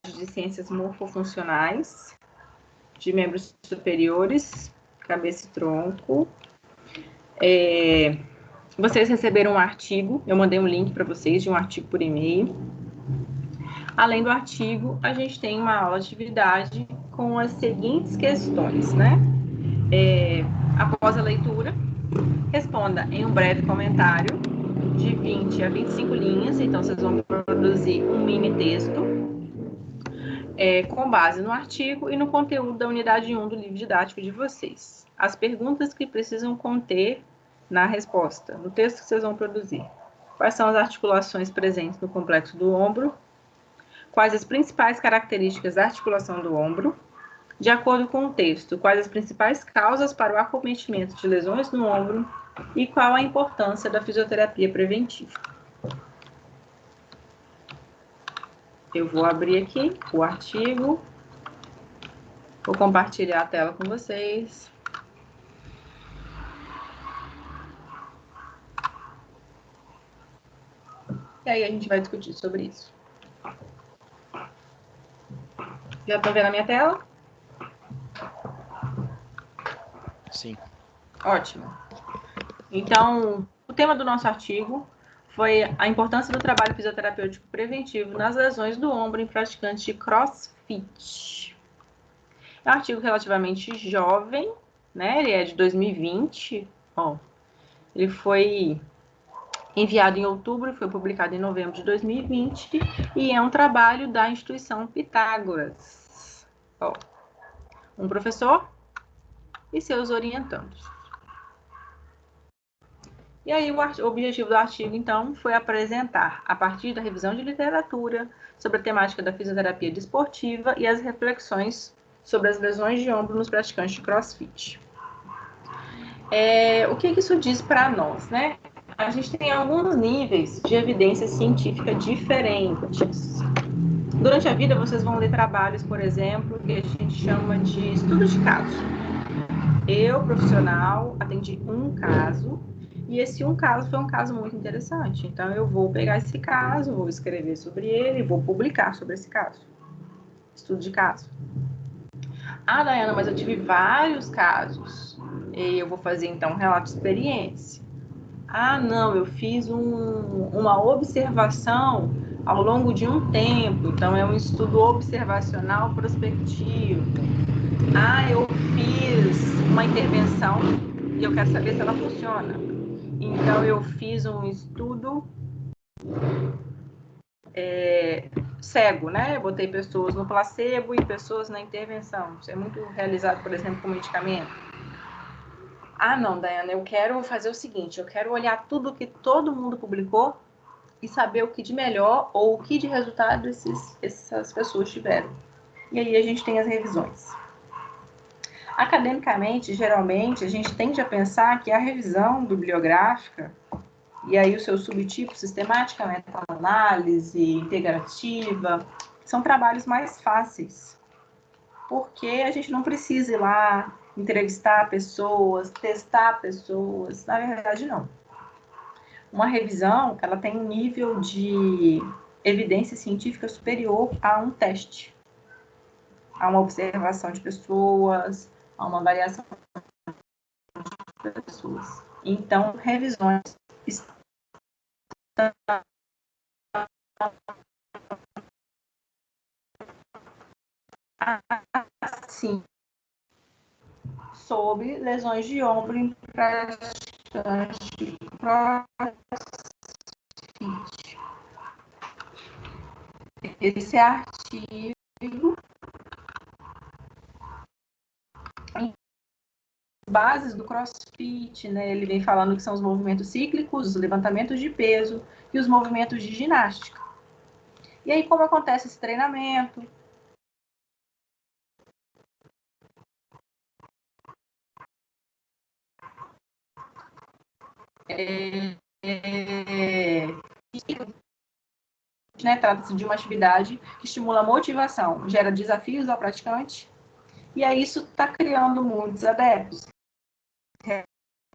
de Ciências Morfofuncionais, de membros superiores, cabeça e tronco. Vocês receberam um artigo, eu mandei um link para vocês de um artigo por e-mail. Além do artigo, a gente tem uma aula de atividade com as seguintes questões, né? Após a leitura, responda em um breve comentário de 20 a 25 linhas, então vocês vão produzir um mini texto com base no artigo e no conteúdo da unidade 1 do livro didático de vocês. As perguntas que precisam conter na resposta, no texto que vocês vão produzir. Quais são as articulações presentes no complexo do ombro? Quais as principais características da articulação do ombro? De acordo com o texto, quais as principais causas para o acometimento de lesões no ombro e qual a importância da fisioterapia preventiva? Eu vou abrir aqui o artigo, vou compartilhar a tela com vocês. E aí a gente vai discutir sobre isso. Já estão vendo a minha tela? Sim. Ótimo. Então, o tema do nosso artigo foi a importância do trabalho fisioterapêutico preventivo nas lesões do ombro em praticantes de CrossFit. É um artigo relativamente jovem, né? Ele é de 2020. Ele foi enviado em outubro e foi publicado em novembro de 2020 e é um trabalho da instituição Pitágoras. Um professor e seus orientandos. E aí o objetivo do artigo, então, foi apresentar, a partir da revisão de literatura, sobre a temática da fisioterapia desportiva e as reflexões sobre as lesões de ombro nos praticantes de CrossFit. O que isso diz para nós, né? A gente tem alguns níveis de evidência científica diferentes. Durante a vida, vocês vão ler trabalhos, por exemplo, que a gente chama de estudo de caso. Eu, profissional, atendi um caso, e esse um caso foi um caso muito interessante. Então, eu vou pegar esse caso, vou escrever sobre ele, vou publicar sobre esse caso. Estudo de caso. Ah, Dayana, mas eu tive vários casos. E eu vou fazer, então, um relato de experiência. Ah, não, eu fiz uma observação ao longo de um tempo. Então, é um estudo observacional prospectivo. Ah, eu fiz uma intervenção e eu quero saber se ela funciona. Então, eu fiz um estudo cego, né? Eu botei pessoas no placebo e pessoas na intervenção. Isso é muito realizado, por exemplo, com medicamento. Ah, não, Dayana, eu quero fazer o seguinte, eu quero olhar tudo que todo mundo publicou e saber o que de melhor ou o que de resultado essas pessoas tiveram. E aí a gente tem as revisões. Academicamente, geralmente, a gente tende a pensar que a revisão bibliográfica, e aí o seu subtipo, sistemática, meta-análise, integrativa, são trabalhos mais fáceis, porque a gente não precisa ir lá entrevistar pessoas, testar pessoas, na verdade não. Uma revisão, ela tem um nível de evidência científica superior a um teste, a uma observação de pessoas, a uma avaliação de pessoas. Então, revisões estão assim sobre lesões de ombro em praticantes de CrossFit. Esse artigo bases do CrossFit, né? Ele vem falando que são os movimentos cíclicos, os levantamentos de peso e os movimentos de ginástica. E aí, como acontece esse treinamento? Trata-se de uma atividade que estimula a motivação, gera desafios ao praticante, e aí isso está criando muitos adeptos.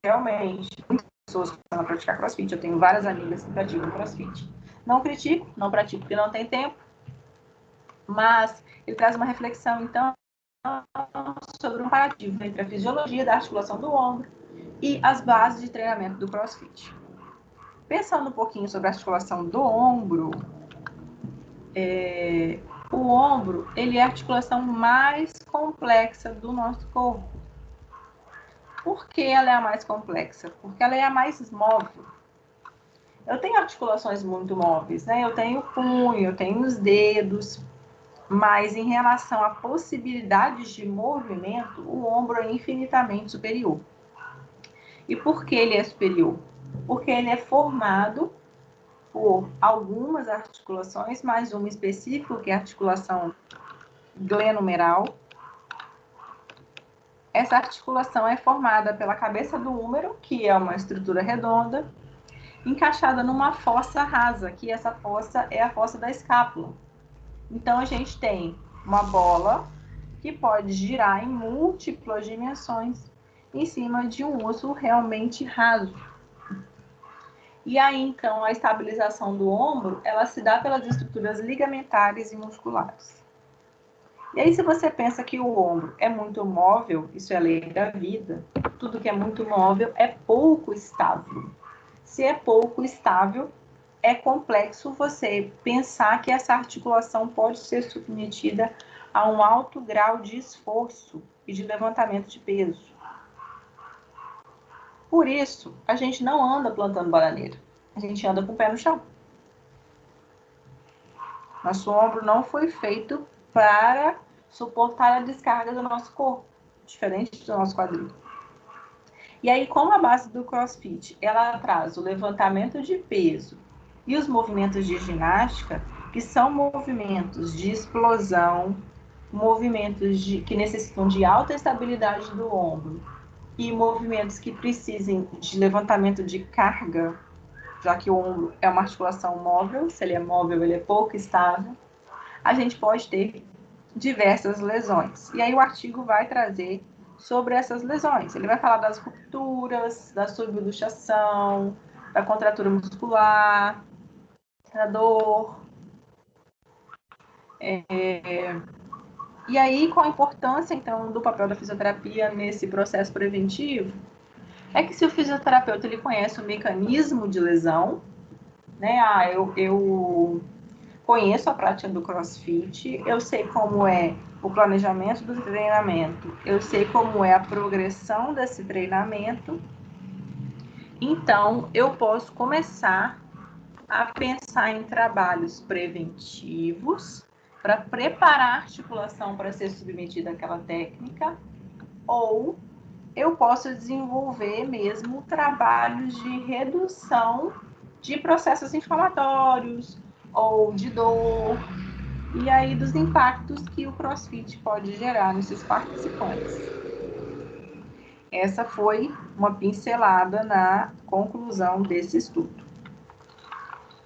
Realmente, muitas pessoas começam a praticar CrossFit. Eu tenho várias amigas que praticam CrossFit. Não critico, não pratico porque não tem tempo. Mas ele traz uma reflexão, então, sobre um paradigma entre a fisiologia da articulação do ombro e as bases de treinamento do CrossFit. Pensando um pouquinho sobre a articulação do ombro, o ombro ele é a articulação mais complexa do nosso corpo. Por que ela é a mais complexa? Porque ela é a mais móvel. Eu tenho articulações muito móveis, né? Eu tenho o punho, eu tenho os dedos, mas em relação a possibilidades de movimento, o ombro é infinitamente superior. E por que ele é superior? Porque ele é formado por algumas articulações, mais uma específica, que é a articulação glenomeral. Essa articulação é formada pela cabeça do húmero, que é uma estrutura redonda, encaixada numa fossa rasa, que essa fossa é a fossa da escápula. Então, a gente tem uma bola que pode girar em múltiplas dimensões em cima de um osso realmente raso. E aí, então, a estabilização do ombro, ela se dá pelas estruturas ligamentares e musculares. E aí, se você pensa que o ombro é muito móvel, isso é a lei da vida, tudo que é muito móvel é pouco estável. Se é pouco estável, é complexo você pensar que essa articulação pode ser submetida a um alto grau de esforço e de levantamento de peso. Por isso, a gente não anda plantando bananeira, a gente anda com o pé no chão. Nosso ombro não foi feito para suportar a descarga do nosso corpo, diferente do nosso quadril. E aí, como a base do CrossFit, ela traz o levantamento de peso e os movimentos de ginástica, que são movimentos de explosão, movimentos que necessitam de alta estabilidade do ombro e movimentos que precisem de levantamento de carga, já que o ombro é uma articulação móvel, se ele é móvel, ele é pouco estável, a gente pode ter diversas lesões. E aí o artigo vai trazer sobre essas lesões. Ele vai falar das rupturas, da subluxação, da contratura muscular, da dor. E aí, qual a importância, então, do papel da fisioterapia nesse processo preventivo? É que se o fisioterapeuta ele conhece o mecanismo de lesão, né? Eu conheço a prática do CrossFit, eu sei como é o planejamento do treinamento, eu sei como é a progressão desse treinamento, então eu posso começar a pensar em trabalhos preventivos para preparar a articulação para ser submetida àquela técnica, ou eu posso desenvolver mesmo trabalhos de redução de processos inflamatórios ou de dor, e aí dos impactos que o CrossFit pode gerar nesses participantes. Essa foi uma pincelada na conclusão desse estudo.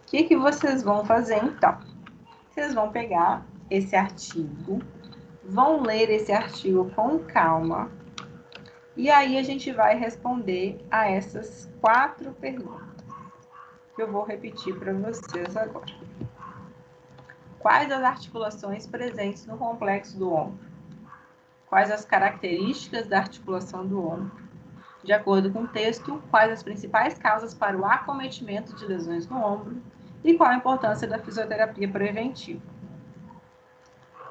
O que vocês vão fazer então? Vocês vão pegar esse artigo, vão ler esse artigo com calma, e aí a gente vai responder a essas 4 perguntas que eu vou repetir para vocês agora. Quais as articulações presentes no complexo do ombro? Quais as características da articulação do ombro? De acordo com o texto, quais as principais causas para o acometimento de lesões no ombro e qual a importância da fisioterapia preventiva?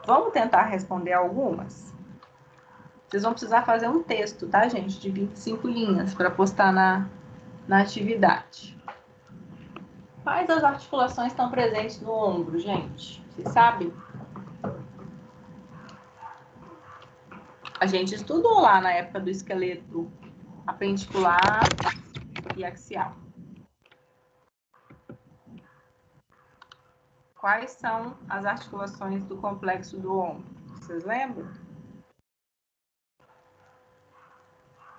Vamos tentar responder algumas? Vocês vão precisar fazer um texto, tá, gente? De 25 linhas para postar na atividade. Quais as articulações estão presentes no ombro, gente? Vocês sabem? A gente estudou lá na época do esqueleto apendicular e axial. Quais são as articulações do complexo do ombro? Vocês lembram?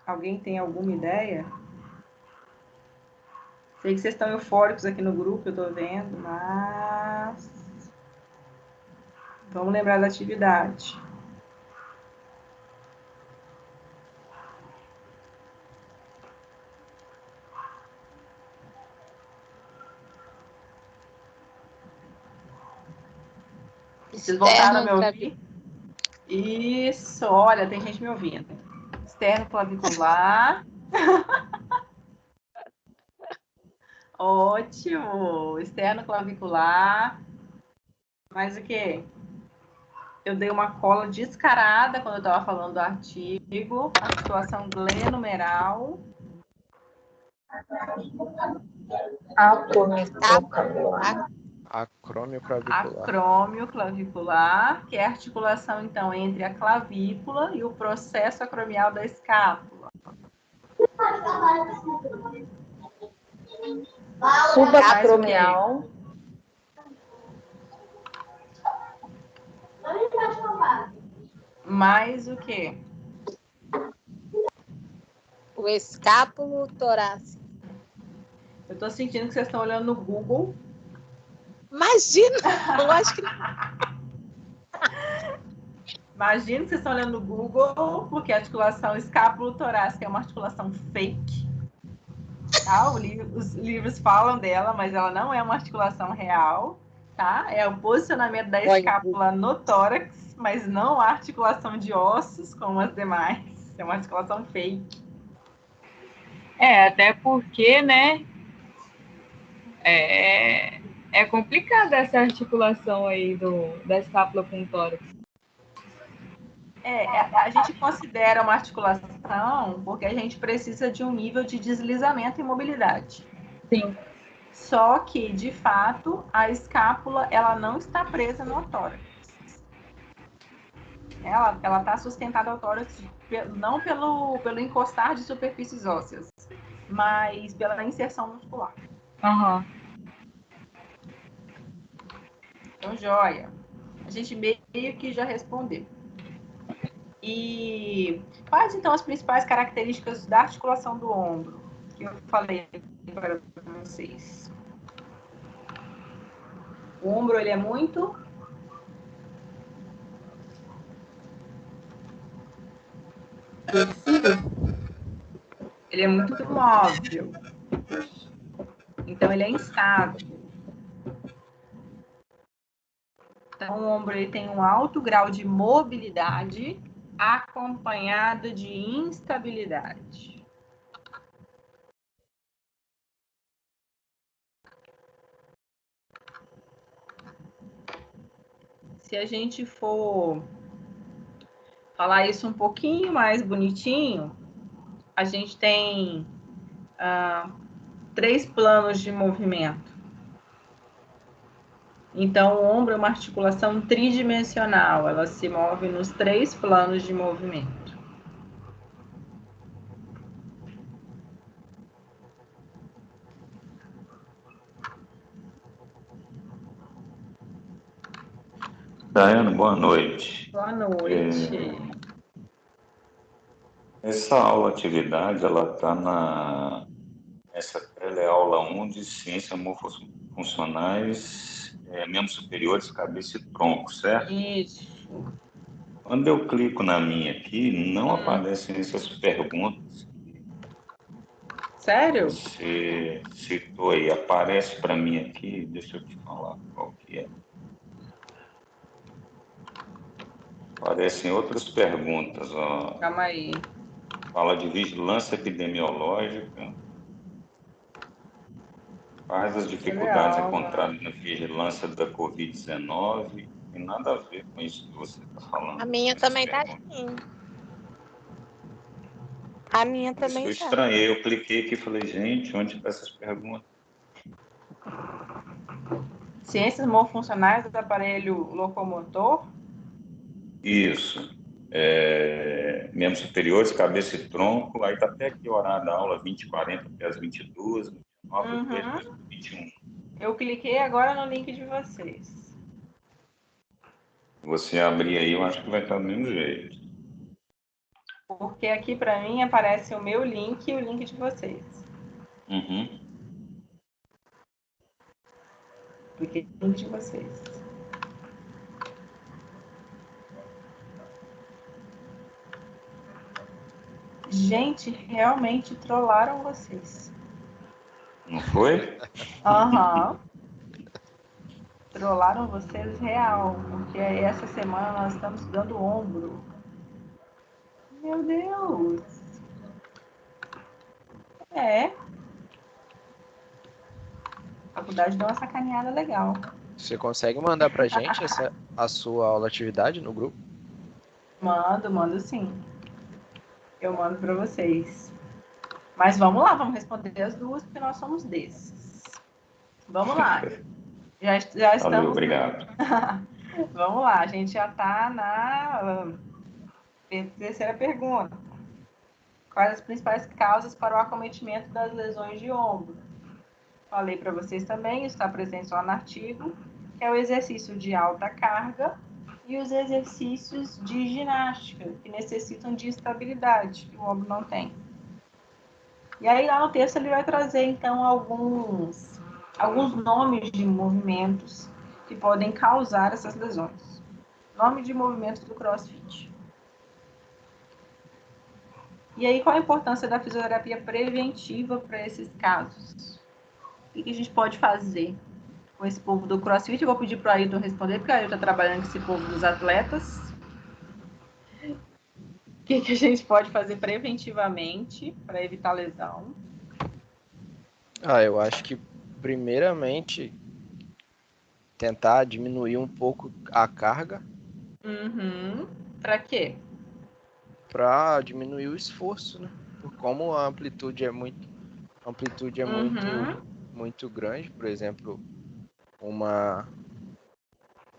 Alguém tem alguma ideia? Sei que vocês estão eufóricos aqui no grupo, eu tô vendo, mas vamos lembrar da atividade. Vocês voltaram a me ouvir? Isso, olha, tem gente me ouvindo. Externo clavicular. Ótimo. Externo clavicular. Mais o quê? Eu dei uma cola descarada quando eu estava falando do artigo. Articulação glenumeral. Acrômio clavicular. Acrômio clavicular, que é a articulação, então, entre a clavícula e o processo acromial da escápula. Subacromial. Mais o quê? O escápulo torácico. Eu estou sentindo que vocês estão olhando no Google. Imagina! Lógico que Imagina que vocês estão olhando no Google, porque a articulação escápulo-torácica é uma articulação fake. Tá? Os livros falam dela, mas ela não é uma articulação real. Tá? É o posicionamento da escápula no tórax, mas não a articulação de ossos como as demais. É uma articulação fake. Até porque, né? É complicada essa articulação aí da escápula com o tórax. A gente considera uma articulação porque a gente precisa de um nível de deslizamento e mobilidade. Sim. Só que, de fato, a escápula ela não está presa no tórax. Ela está sustentada ao tórax não pelo encostar de superfícies ósseas, mas pela inserção muscular. Uhum. Então, joia. A gente meio que já respondeu. E quais, então, as principais características da articulação do ombro que eu falei para vocês? O ombro, ele é muito... Ele é muito móvel. Então, ele é instável. Então, o ombro ele tem um alto grau de mobilidade acompanhado de instabilidade. Se a gente for falar isso um pouquinho mais bonitinho, a gente tem 3 planos de movimento. Então, o ombro é uma articulação tridimensional, ela se move nos 3 planos de movimento. Daiane, boa noite. Boa noite. Essa aula atividade, ela está nessa teleaula 1 de Ciências Morfofuncionais, membros superiores, cabeça e tronco, certo? Isso. Quando eu clico na minha aqui, não aparecem essas perguntas. Sério? Você citou aí, aparece para mim aqui, deixa eu te falar qual que é. Aparecem outras perguntas, ó. Calma aí. Fala de vigilância epidemiológica. Quais as dificuldades encontradas na vigilância da Covid-19? Não tem nada a ver com isso que você está falando. a minha também está assim. A minha também eu está. estranhei, eu cliquei aqui e falei, gente, onde estão essas perguntas? Ciências morfofuncionais do aparelho locomotor? Isso. Membros superiores, cabeça e tronco. Aí está até aqui o horário da aula, 20h40 até as 22h, 29h, 21h. Eu cliquei agora no link de vocês. Você abrir aí, eu acho que vai estar do mesmo jeito. Porque aqui para mim aparece o meu link e o link de vocês. Uhum. Cliquei no link de vocês. Gente, realmente trollaram vocês. Não foi? Aham. Trollaram vocês real, porque essa semana nós estamos estudando ombro. Meu Deus! A faculdade deu uma sacaneada legal. Você consegue mandar pra gente a sua aula atividade no grupo? Mando sim. Eu mando para vocês. Mas vamos lá, vamos responder as duas, porque nós somos desses. Vamos lá. Já estamos. Valeu, obrigado. Vamos lá, a gente já está na terceira pergunta. Quais as principais causas para o acometimento das lesões de ombro? Falei para vocês também, isso está presente só no artigo, que é o exercício de alta carga e os exercícios de ginástica, que necessitam de estabilidade, que o ombro não tem. E aí, lá no texto, ele vai trazer, então, alguns nomes de movimentos que podem causar essas lesões. Nome de movimentos do CrossFit. E aí, qual a importância da fisioterapia preventiva para esses casos? O que a gente pode fazer com esse povo do CrossFit? Eu vou pedir para o Ailton responder, porque o Ailton está trabalhando com esse povo dos atletas. O que a gente pode fazer preventivamente para evitar lesão? Eu acho que, primeiramente, tentar diminuir um pouco a carga. Para quê? Para diminuir o esforço, né? Como a amplitude é muito grande, por exemplo,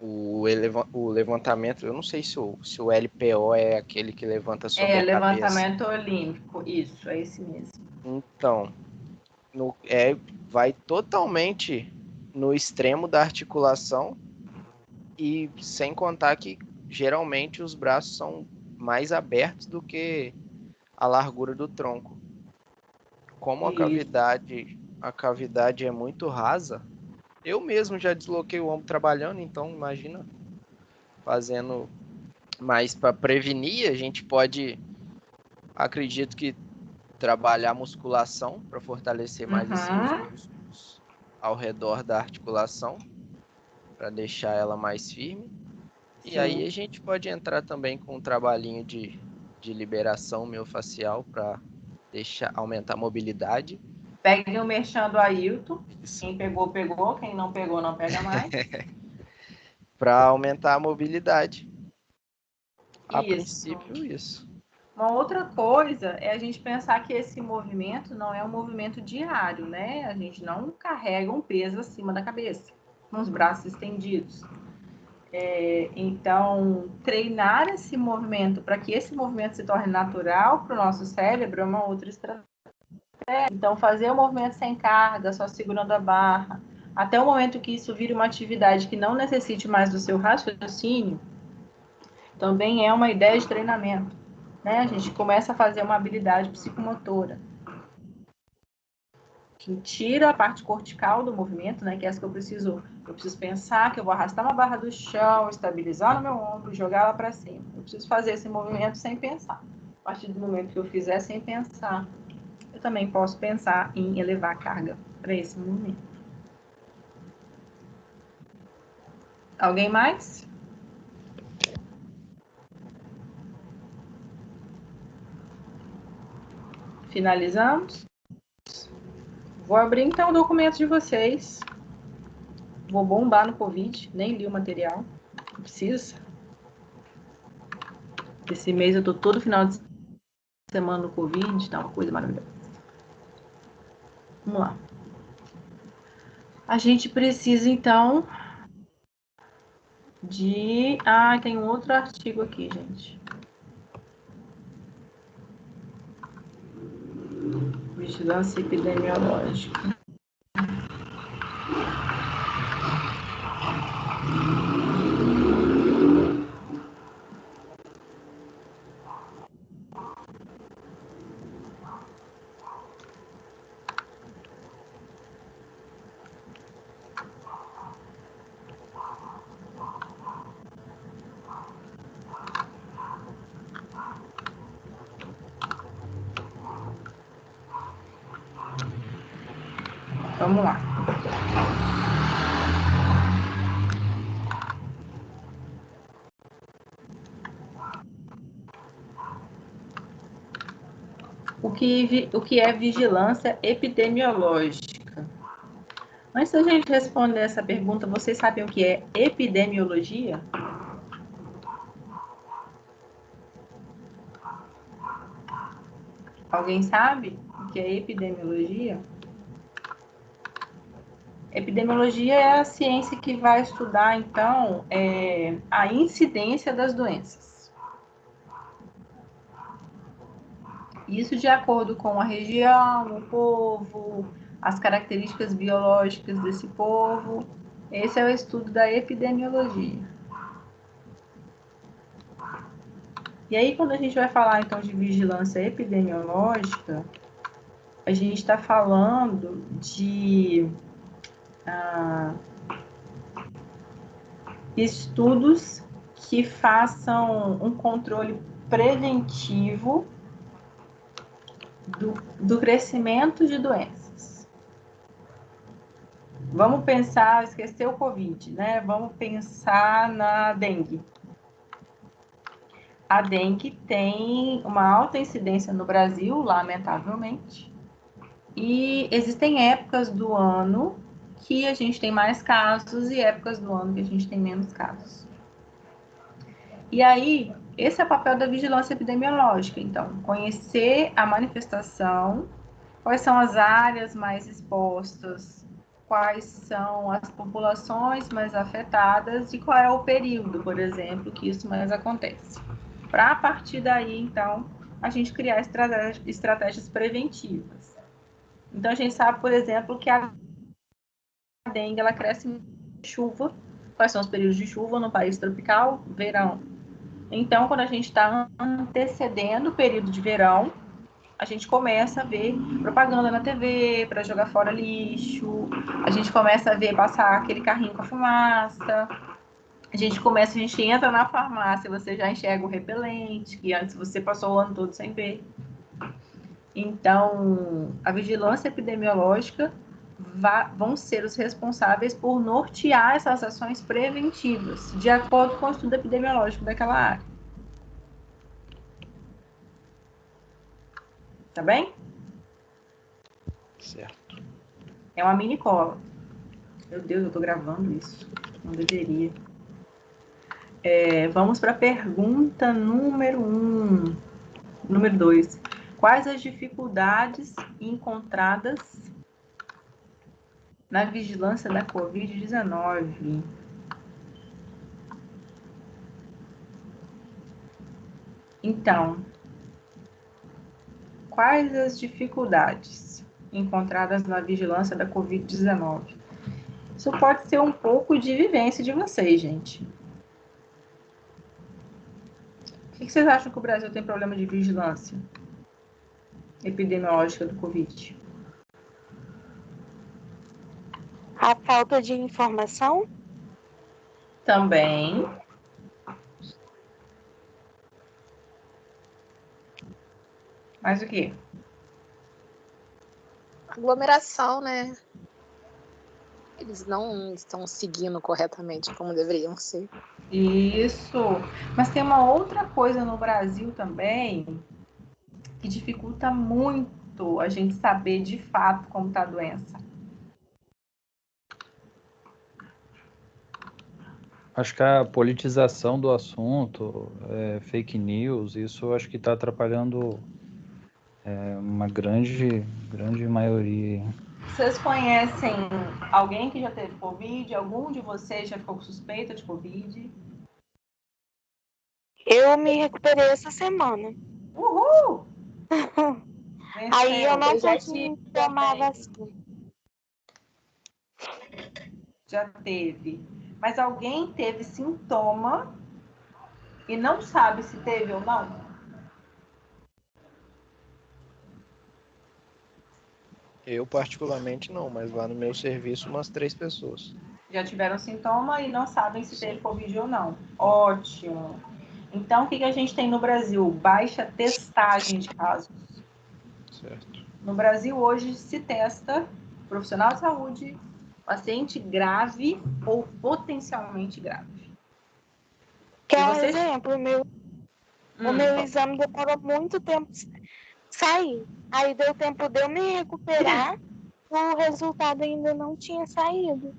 o levantamento, eu não sei se o LPO é aquele que levanta sobre a cabeça. Levantamento olímpico, isso, é esse mesmo. Então, vai totalmente no extremo da articulação e sem contar que geralmente os braços são mais abertos do que a largura do tronco. Como a cavidade é muito rasa, eu mesmo já desloquei o ombro trabalhando, então imagina fazendo. Mas para prevenir, a gente pode, acredito que, trabalhar musculação para fortalecer mais os músculos ao redor da articulação, para deixar ela mais firme. Sim. E aí a gente pode entrar também com um trabalhinho de liberação miofascial para aumentar a mobilidade. Peguem o merchan do Ailton. Quem pegou, pegou. Quem não pegou, não pega mais. Para aumentar a mobilidade. A princípio, isso. Uma outra coisa é a gente pensar que esse movimento não é um movimento diário, né? A gente não carrega um peso acima da cabeça, com os braços estendidos. Então, treinar esse movimento para que esse movimento se torne natural para o nosso cérebro é uma outra estratégia. Então, fazer o movimento sem carga, só segurando a barra, até o momento que isso vire uma atividade que não necessite mais do seu raciocínio, também é uma ideia de treinamento. Né? A gente começa a fazer uma habilidade psicomotora, que tira a parte cortical do movimento, né? Que é essa que eu preciso pensar que eu vou arrastar uma barra do chão, estabilizar no meu ombro, jogar ela para cima. Eu preciso fazer esse movimento sem pensar. A partir do momento que eu fizer sem pensar, eu também posso pensar em elevar a carga para esse movimento. Alguém mais? Finalizamos? Vou abrir então o documento de vocês. Vou bombar no Covid, nem li o material. Não precisa. Esse mês eu tô todo final de semana no Covid, tá uma coisa maravilhosa. Vamos lá. A gente precisa então de... tem um outro artigo aqui, gente. Vigilância epidemiológica. Vamos lá. O que é vigilância epidemiológica? Antes da gente responder essa pergunta, vocês sabem o que é epidemiologia? Alguém sabe o que é epidemiologia? Epidemiologia é a ciência que vai estudar, então, a incidência das doenças. Isso de acordo com a região, o povo, as características biológicas desse povo. Esse é o estudo da epidemiologia. E aí, quando a gente vai falar, então, de vigilância epidemiológica, a gente está falando de estudos que façam um controle preventivo do crescimento de doenças. Vamos pensar, esquecer o Covid, né? Vamos pensar na dengue. A dengue tem uma alta incidência no Brasil, lamentavelmente, e existem épocas do ano que a gente tem mais casos e épocas do ano que a gente tem menos casos. E aí, esse é o papel da vigilância epidemiológica, então, conhecer a manifestação, quais são as áreas mais expostas, quais são as populações mais afetadas e qual é o período, por exemplo, que isso mais acontece. Para, a partir daí, então, a gente criar estratégias preventivas. Então, a gente sabe, por exemplo, que a dengue, ela cresce em chuva. Quais são os períodos de chuva no país tropical? Verão. Então, quando a gente está antecedendo o período de verão, a gente começa a ver propaganda na TV para jogar fora lixo, a gente começa a ver passar aquele carrinho com a fumaça, a gente entra na farmácia, você já enxerga o repelente, que antes você passou o ano todo sem ver. Então, a vigilância epidemiológica vão ser os responsáveis por nortear essas ações preventivas, de acordo com o estudo epidemiológico daquela área. Tá bem? Certo. É uma mini cola. Meu Deus, eu tô gravando isso. Não deveria. Vamos para a pergunta número 1. Número 2. Quais as dificuldades encontradas na vigilância da Covid-19? Então, quais as dificuldades encontradas na vigilância da Covid-19? Isso pode ser um pouco de vivência de vocês, gente. O que vocês acham que o Brasil tem problema de vigilância epidemiológica do Covid? A falta de informação? Também. Mais o quê? Aglomeração, né? Eles não estão seguindo corretamente como deveriam ser. Isso. Mas tem uma outra coisa no Brasil também que dificulta muito a gente saber de fato como está a doença. Acho que a politização do assunto, fake news, isso acho que está atrapalhando uma grande maioria. Vocês conhecem alguém que já teve Covid? Algum de vocês já ficou com suspeita de Covid? Eu me recuperei essa semana. Uhul! Aí eu não já pude tomar a vacina. Já teve. Mas alguém teve sintoma e não sabe se teve ou não? Eu, particularmente, não, mas lá no meu serviço, umas 3 pessoas. Já tiveram sintoma e não sabem se teve Covid ou não. Ótimo. Então, o que a gente tem no Brasil? Baixa testagem de casos. Certo. No Brasil, hoje, se testa profissional de saúde, paciente grave ou potencialmente grave. Que é um exemplo, o meu exame demorou muito tempo sair. Aí deu tempo de eu me recuperar, o resultado ainda não tinha saído.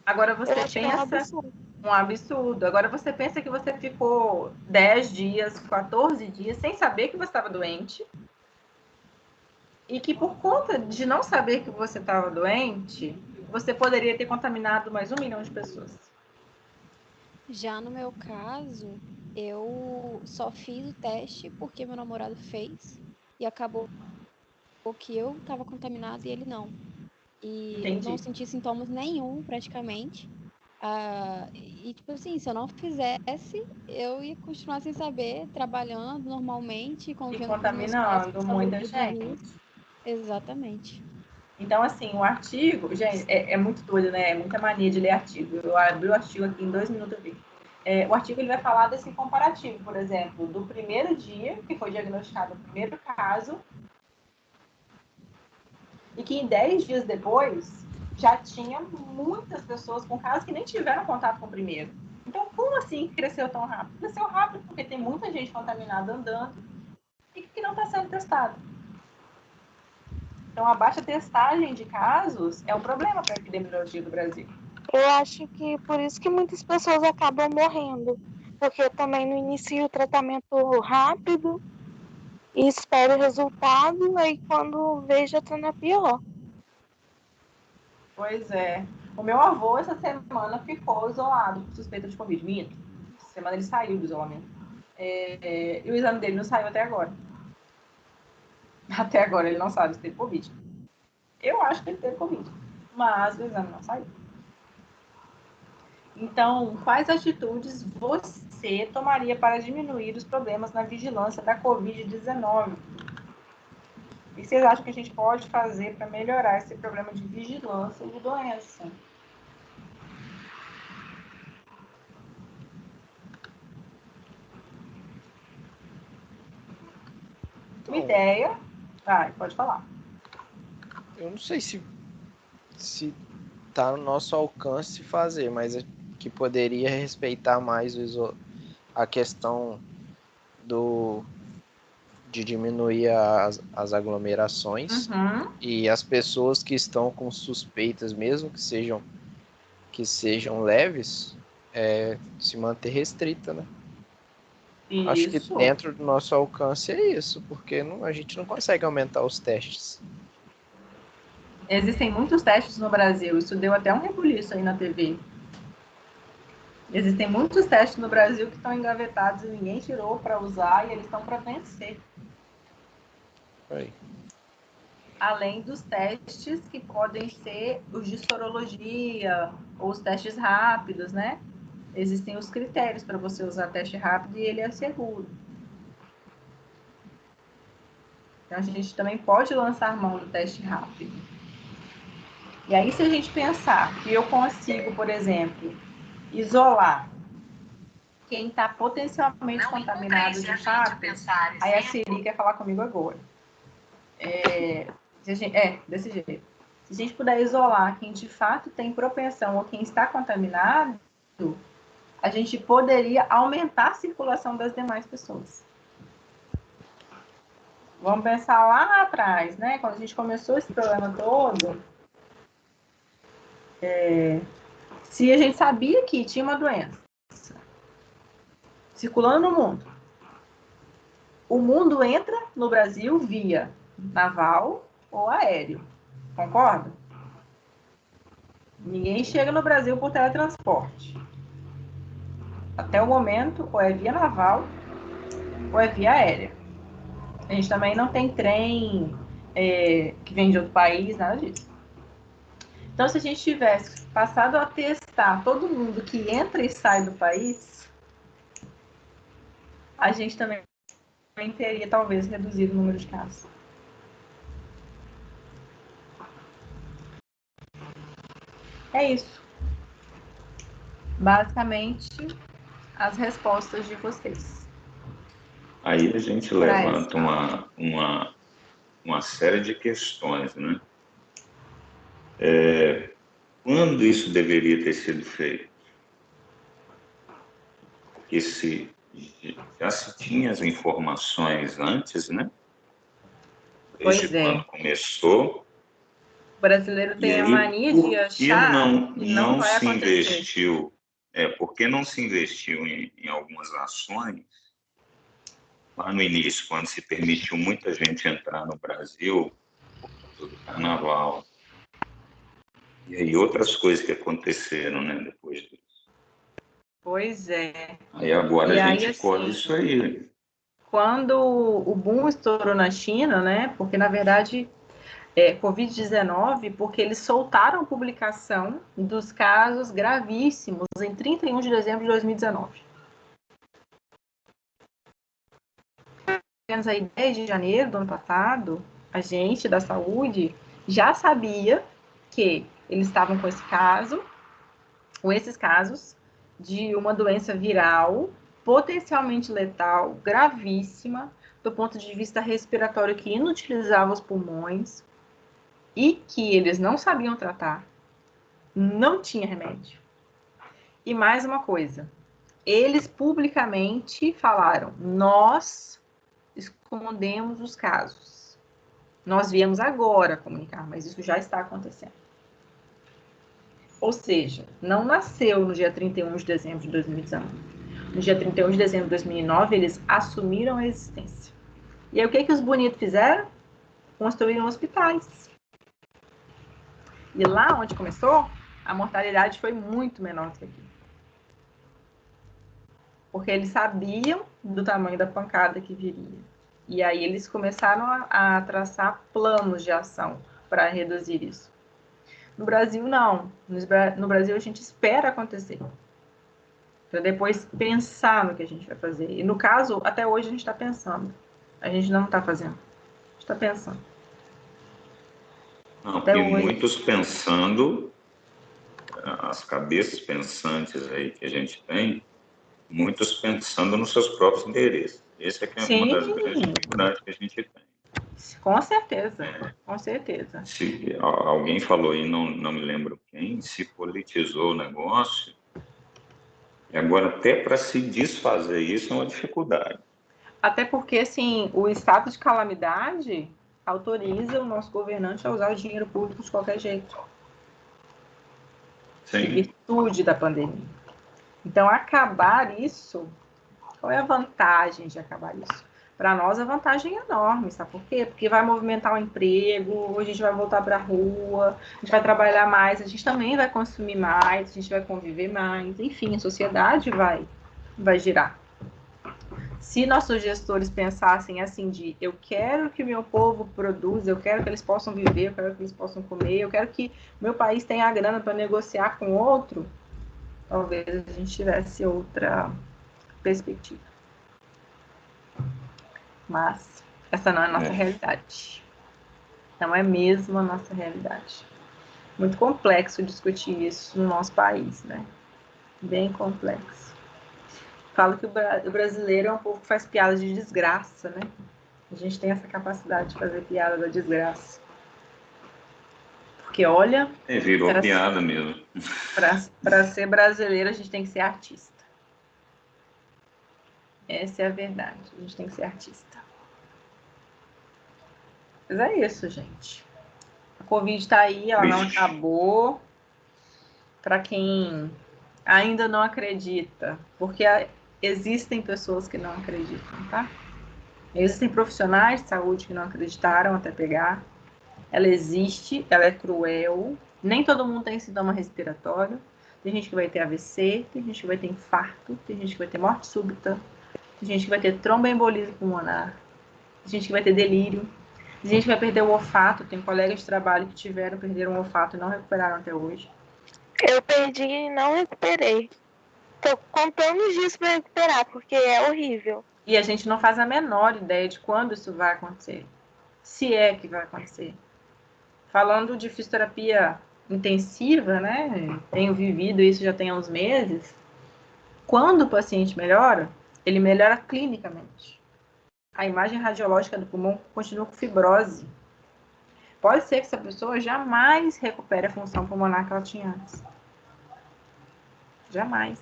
Agora você Eu acho que é um pensa absurdo. um absurdo. Agora você pensa que você ficou 10 dias, 14 dias sem saber que você estava doente. E que por conta de não saber que você estava doente, você poderia ter contaminado mais 1 milhão de pessoas. Já no meu caso, eu só fiz o teste porque meu namorado fez e acabou que eu estava contaminado e ele não. E eu não Entendi. senti sintomas nenhum, praticamente. E, tipo assim, se eu não fizesse, eu ia continuar sem saber, trabalhando normalmente, E convivendo com os meus pais, contaminando com muita saúde de gente. risco. Exatamente. Então, assim, o artigo, gente, é muito doido, né? É muita mania de ler artigo. Eu abri o artigo aqui em 2 minutos eu vi. O artigo ele vai falar desse comparativo, por exemplo, do primeiro dia que foi diagnosticado o primeiro caso e que em 10 dias depois já tinha muitas pessoas com casos que nem tiveram contato com o primeiro. Então, como assim cresceu tão rápido? Cresceu rápido porque tem muita gente contaminada andando e que não está sendo testado. Então, a baixa testagem de casos é um problema para a epidemiologia do Brasil. Eu acho que por isso que muitas pessoas acabam morrendo. Porque também não inicia o tratamento rápido e espera o resultado, aí quando vê já tá na pior. Pois é. O meu avô, essa semana, ficou isolado por suspeita de Covid. Minto. Essa semana ele saiu do isolamento. E o exame dele não saiu até agora. Até agora ele não sabe se teve Covid. Eu acho que ele teve Covid, mas o exame não saiu. Então, quais atitudes você tomaria para diminuir os problemas na vigilância da Covid-19? O que vocês acham que a gente pode fazer para melhorar esse problema de vigilância de doença? Uma ideia. Vai, pode falar. Eu não sei se tá no nosso alcance fazer, mas é que poderia respeitar mais a questão de diminuir as aglomerações e as pessoas que estão com suspeitas, mesmo que sejam leves, se manter restrita, né? Isso. Acho que dentro do nosso alcance é isso, porque a gente não consegue aumentar os testes. Existem muitos testes no Brasil, isso deu até um rebuliço aí na TV. Existem muitos testes no Brasil que estão engavetados e ninguém tirou para usar e eles estão para vencer. Aí. Além dos testes que podem ser os de sorologia ou os testes rápidos, né? Existem os critérios para você usar teste rápido e ele é seguro. Então, a gente também pode lançar mão do teste rápido. E aí, se a gente pensar que eu consigo, por exemplo, isolar quem está potencialmente contaminado de fato, aí a Siri quer falar comigo agora. Desse jeito. Se a gente puder isolar quem de fato tem propensão ou quem está contaminado, a gente poderia aumentar a circulação das demais pessoas. Vamos pensar lá atrás, né? Quando a gente começou esse problema todo, se a gente sabia que tinha uma doença circulando no mundo, o mundo entra no Brasil via naval ou aéreo. Concorda? Ninguém chega no Brasil por teletransporte. Até o momento, ou é via naval ou é via aérea. A gente também não tem trem que vem de outro país, nada disso. Então, se a gente tivesse passado a testar todo mundo que entra e sai do país, a gente também teria, talvez, reduzido o número de casos. É isso. Basicamente, as respostas de vocês. Aí a gente levanta uma série de questões, né? Quando isso deveria ter sido feito? Porque já se tinha as informações antes, né? desde Pois é. quando começou. O brasileiro E tem a aí, mania de por que achar que não não vai se acontecer. investiu? Por que não se investiu em algumas ações lá no início, quando se permitiu muita gente entrar no Brasil por causa do carnaval? E aí outras coisas que aconteceram, né, depois disso. Pois é. Aí agora E a aí, gente colhe assim, isso aí. quando o boom estourou na China, né? Porque, na verdade, Covid-19, porque eles soltaram a publicação dos casos gravíssimos em 31 de dezembro de 2019. Aí, 10 de janeiro do ano passado, a gente da saúde já sabia que eles estavam com esses casos de uma doença viral potencialmente letal, gravíssima, do ponto de vista respiratório, que inutilizava os pulmões e que eles não sabiam tratar, não tinha remédio. E mais uma coisa, eles publicamente falaram: nós escondemos os casos. Nós viemos agora comunicar, mas isso já está acontecendo. Ou seja, não nasceu no dia 31 de dezembro de 2019. No dia 31 de dezembro de 2009, eles assumiram a existência. E aí, o que os bonitos fizeram? Construíram hospitais. E lá onde começou, a mortalidade foi muito menor do que aqui. Porque eles sabiam do tamanho da pancada que viria. E aí eles começaram a traçar planos de ação para reduzir isso. No Brasil, não. No Brasil, a gente espera acontecer. Para depois pensar no que a gente vai fazer. E no caso, até hoje a gente está pensando. A gente não está fazendo. A gente está pensando. Não, Até porque hoje. muitos pensando, as cabeças pensantes aí que a gente tem, muitos pensando nos seus próprios interesses. Essa é que é uma das grandes dificuldades que a gente tem. Com certeza, com certeza. Se alguém falou aí, não me lembro quem, se politizou o negócio, e agora até para se desfazer isso é uma dificuldade. Até porque, assim, o estado de calamidade autoriza o nosso governante a usar o dinheiro público de qualquer jeito. Sim. Em virtude da pandemia. Então, acabar isso, qual é a vantagem de acabar isso? Para nós, a vantagem é enorme, sabe por quê? Porque vai movimentar o emprego, a gente vai voltar para a rua, a gente vai trabalhar mais, a gente também vai consumir mais, a gente vai conviver mais, enfim, a sociedade vai girar. Se nossos gestores pensassem assim de eu quero que o meu povo produza, eu quero que eles possam viver, eu quero que eles possam comer, eu quero que meu país tenha a grana para negociar com outro, talvez a gente tivesse outra perspectiva. Mas essa não é a nossa realidade. Não é mesmo a nossa realidade. Muito complexo discutir isso no nosso país, né? Bem complexo. Falo que o brasileiro é um povo que faz piada de desgraça, né? A gente tem essa capacidade de fazer piada da desgraça. Porque, olha... virou piada mesmo. Para ser brasileiro, a gente tem que ser artista. Essa é a verdade. A gente tem que ser artista. Mas é isso, gente. A Covid está aí, ela não acabou. Para quem ainda não acredita, porque existem pessoas que não acreditam, tá? Existem profissionais de saúde que não acreditaram até pegar. Ela existe, ela é cruel. Nem todo mundo tem sintoma respiratório. Tem gente que vai ter AVC, tem gente que vai ter infarto, tem gente que vai ter morte súbita, tem gente que vai ter tromboembolismo pulmonar, tem gente que vai ter delírio, tem gente que vai perder o olfato. Tem colegas de trabalho que perderam o olfato e não recuperaram até hoje. Eu perdi e não recuperei. Tô contando disso para recuperar, porque é horrível. E a gente não faz a menor ideia de quando isso vai acontecer. Se é que vai acontecer. Falando de fisioterapia intensiva, né? Tenho vivido isso já tem uns meses. Quando o paciente melhora, ele melhora clinicamente. A imagem radiológica do pulmão continua com fibrose. Pode ser que essa pessoa jamais recupere a função pulmonar que ela tinha antes. Jamais.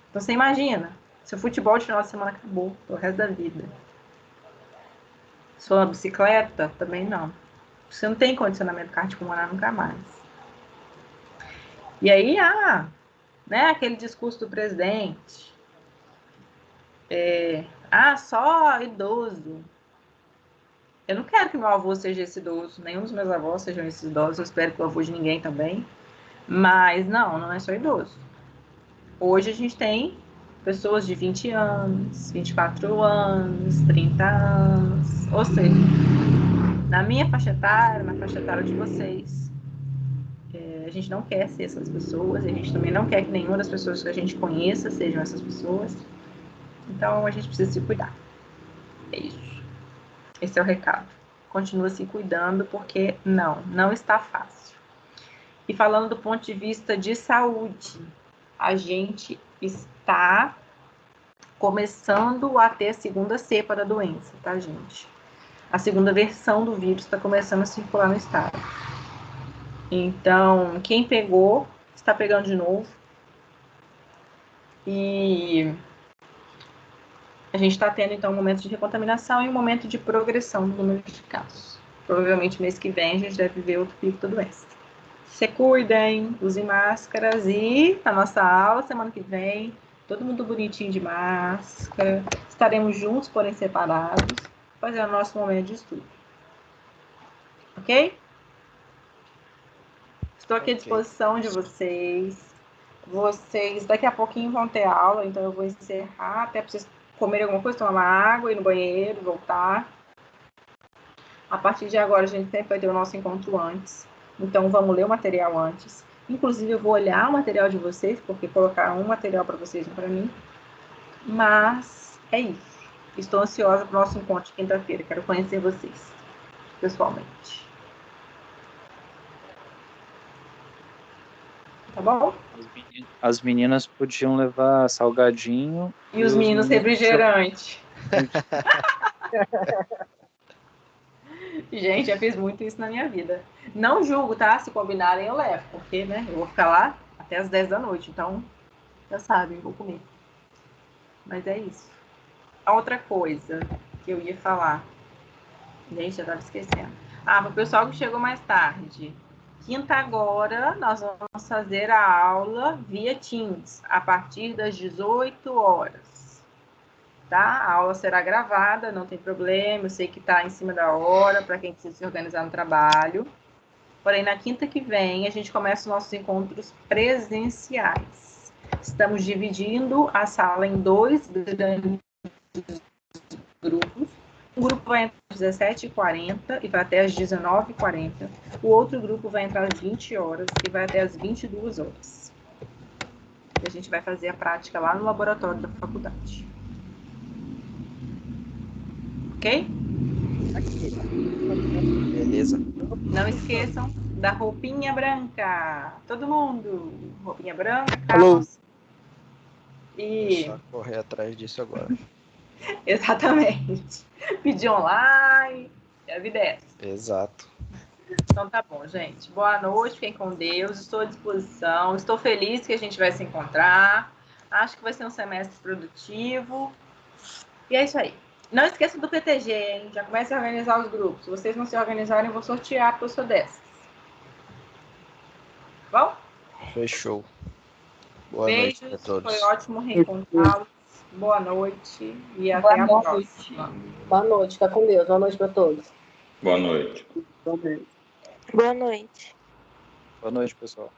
Então você imagina, seu futebol de final de semana acabou pro resto da vida. Sua bicicleta? Também não. Você não tem condicionamento cardiopulmonar nunca mais. E aí, né, aquele discurso do presidente. Só idoso. Eu não quero que meu avô seja esse idoso, nenhum dos meus avós sejam esses idosos, eu espero que o avô de ninguém também. Mas não é só idoso. Hoje a gente tem pessoas de 20 anos, 24 anos, 30 anos, ou seja, na minha faixa etária, na faixa etária de vocês, a gente não quer ser essas pessoas, a gente também não quer que nenhuma das pessoas que a gente conheça sejam essas pessoas. Então a gente precisa se cuidar. É isso. Esse é o recado. Continua se cuidando, porque não está fácil. E falando do ponto de vista de saúde, a gente está começando a ter a segunda cepa da doença, tá, gente? A segunda versão do vírus está começando a circular no estado. Então, quem pegou, está pegando de novo. E a gente está tendo, então, um momento de recontaminação e um momento de progressão do número de casos. Provavelmente, mês que vem, a gente deve ver outro pico da doença. Se cuidem, usem máscaras e na nossa aula, semana que vem, todo mundo bonitinho de máscara. Estaremos juntos, porém separados, fazendo o nosso momento de estudo. Ok? Estou aqui à disposição de vocês. Vocês daqui a pouquinho vão ter aula, então eu vou encerrar, até para vocês comer alguma coisa, tomar uma água, ir no banheiro, voltar. A partir de agora, a gente sempre vai ter o nosso encontro antes. Então, vamos ler o material antes. Inclusive, eu vou olhar o material de vocês, porque colocaram um material para vocês e para mim. Mas é isso. Estou ansiosa para o nosso encontro de quinta-feira. Quero conhecer vocês, pessoalmente. Tá bom? As meninas podiam levar salgadinho. E os meninos refrigerante. Gente, já fiz muito isso na minha vida. Não julgo, tá? Se combinarem, eu levo. Porque, né, eu vou ficar lá até as 10 da noite. Então, já sabem, vou comer. Mas é isso. A outra coisa que eu ia falar. Gente, já estava esquecendo. Para o pessoal que chegou mais tarde. Quinta agora, nós vamos fazer a aula via Teams, a partir das 18 horas. Tá? A aula será gravada, não tem problema, eu sei que está em cima da hora, para quem precisa se organizar no trabalho. Porém, na quinta que vem, a gente começa os nossos encontros presenciais. Estamos dividindo a sala em 2 grandes grupos. Um grupo vai entrar às 17h40 e vai até às 19h40. O outro grupo vai entrar às 20 horas e vai até às 22 horas. E a gente vai fazer a prática lá no laboratório da faculdade. Ok? Beleza. Não esqueçam da roupinha branca. Todo mundo. Roupinha branca, Alô. calça. E... Só correr atrás disso agora. Exatamente. Pedir online. E a vida é essa. Exato. Então tá bom, gente. Boa noite, fiquem com Deus. Estou à disposição. Estou feliz que a gente vai se encontrar. Acho que vai ser um semestre produtivo. E é isso aí. Não esqueça do PTG, hein? Já comece a organizar os grupos. Se vocês não se organizarem, eu vou sortear, porque eu sou dessas. Bom? Fechou. Boa Beijos, noite a todos. foi ótimo reencontrá-los. Boa noite e até a próxima. Boa noite, fica com Deus. Boa noite para todos. Boa noite. Boa noite. Boa noite, pessoal.